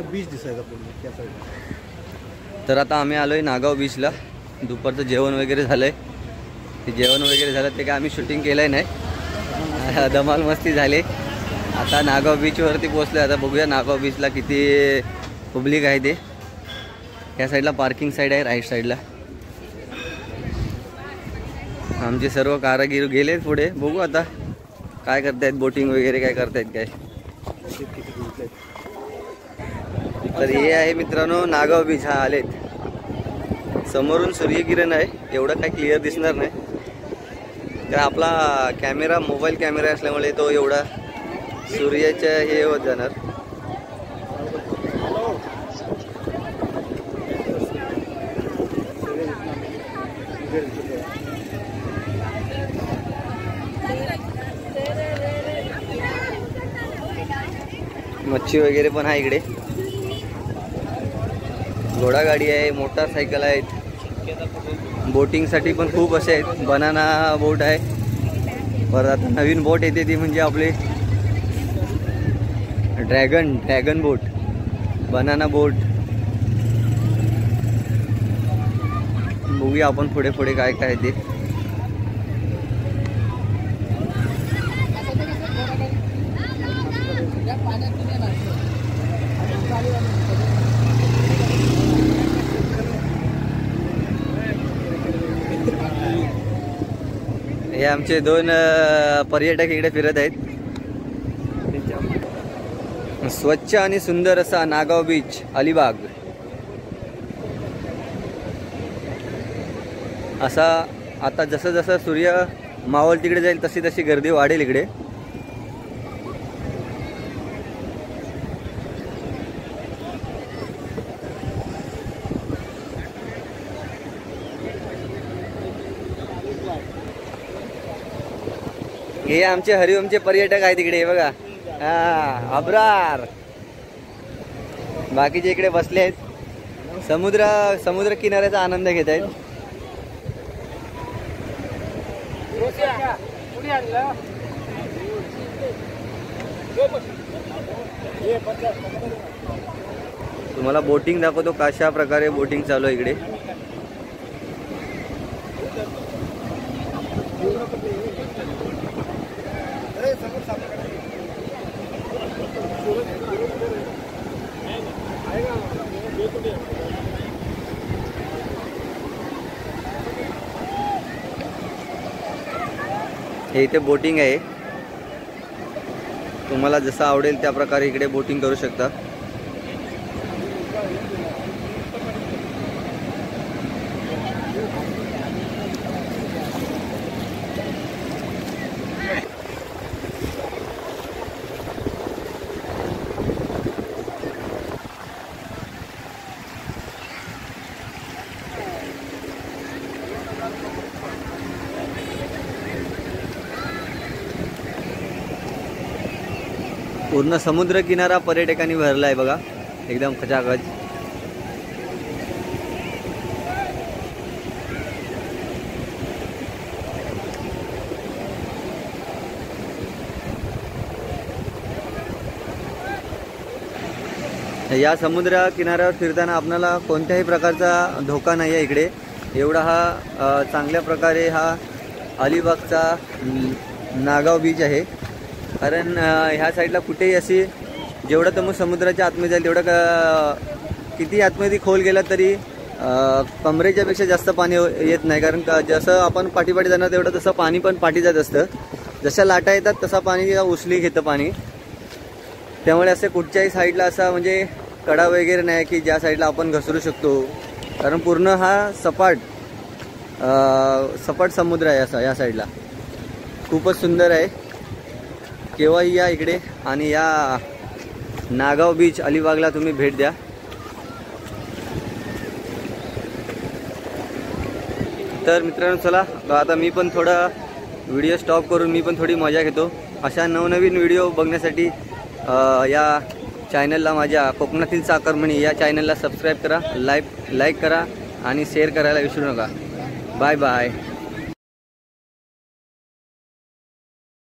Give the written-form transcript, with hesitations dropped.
Beach दिसायचा पूर्ण त्या साईडला। तर आता आम्ही आलोय नागाव बीचला। दुपारचं जेवण वगैरे झालंय। ते जेवण वगैरे झालं ते काय आम्ही शूटिंग केलंय नाही, धमाल मस्ती झाली। आता नागाव बीचवरती पोहोचलो। आता बघूया नागाव बीचला किती पब्लिक आहे ते। या साईडला पार्किंग साईड आहे, राईट साईडला। आमचे सर्व कारागीर गेलेत पुढे, बघू आता काय करतायत, बोटिंग वगैरे काय करतायत काय। तर हे आहे मित्रांनो नागाव बीच। हा आलेत, समोरून सूर्यकिरण आहे, एवढं काय क्लिअर दिसणार नाही तर आपला कॅमेरा मोबाईल कॅमेरा असल्यामुळे तो एवढा सूर्याच्या हे होत जाणार। मच्छी वगैरे पण आहे इकडे, घोडागाडी आहे, मोटारसायकल आहेत, बोटिंगसाठी पण खूप असे आहेत। बनाना बोट आहे, परत आता नवीन बोट येते ती म्हणजे आपले ड्रॅगन बोट, बनाना बोट। बघूया आपण पुढे पुढे काय काय ते। हे आमचे दोन पर्यटक इकडे फिरत आहेत। स्वच्छ आणि सुंदर असा नागाव बीच अलिबाग असा। आता जसं जसं सूर्य मावळ तिकडे जाईल तशी तशी गर्दी वाढेल इकडे। हे आमचे हरिओमचे पर्यटक आहेत इकडे बघा, हा अब्रार। बाकीचे इकडे बसले आहेत, समुद्र किनाऱ्याचा आनंद घेत आहेत। तुम्हाला बोटिंग दाखवतो, कशा प्रकारे बोटिंग चालू आहे इकडे। हे इथे बोटिंग आहे, तुम्हाला जसं आवडेल त्या प्रकारे इकडे बोटिंग करू शकता। पूर्ण समुद्र किनारा पर्यटकांनी भरलाय बघा, एकदम खचाखच। या समुद्र किनाऱ्यावर फिरताना आपल्याला कोणत्याही प्रकारचा धोका नाही आहे इकडे। एवढा हा चांगल्या प्रकारे हा अलिबागचा नागाव बीच आहे। कारण ह्या साईडला कुठेही अशी जेवढं तुम्ही समुद्राच्या आतमध्ये जाईल तेवढं किती आतमध्ये खोल गेला तरी कमरेच्या पेक्षा जास्त पाणी येत नाही। कारण जसं आपण पाठीपाठी जाणार तेवढं तसं पाणी पण पाठी जात असतं, जशा लाटा येतात तसा पाणी उचली घेतं पाणी। त्यामुळे असे कुठच्याही साईडला असा म्हणजे कडा वगैरे नाही की ज्या साईडला आपण घसरू शकतो, कारण पूर्ण हा सपाट समुद्र आहे असा। या साईडला खूपच सुंदर आहे, केव्हाही या इकडे आणि या नागाव बीच अलिबागला तुम्ही भेट द्या। तर मित्रांनो चला आता मी पण थोडा व्हिडिओ स्टॉप करून मी पण थोडी मजा घेतो। अशा नवनवीन व्हिडिओ बघण्यासाठी या चॅनलला, माझ्या कोकणातील चाकरमणी या चॅनलला सबस्क्राईब करा, लाईक करा आणि शेअर करायला विसरू नका। Bye bye.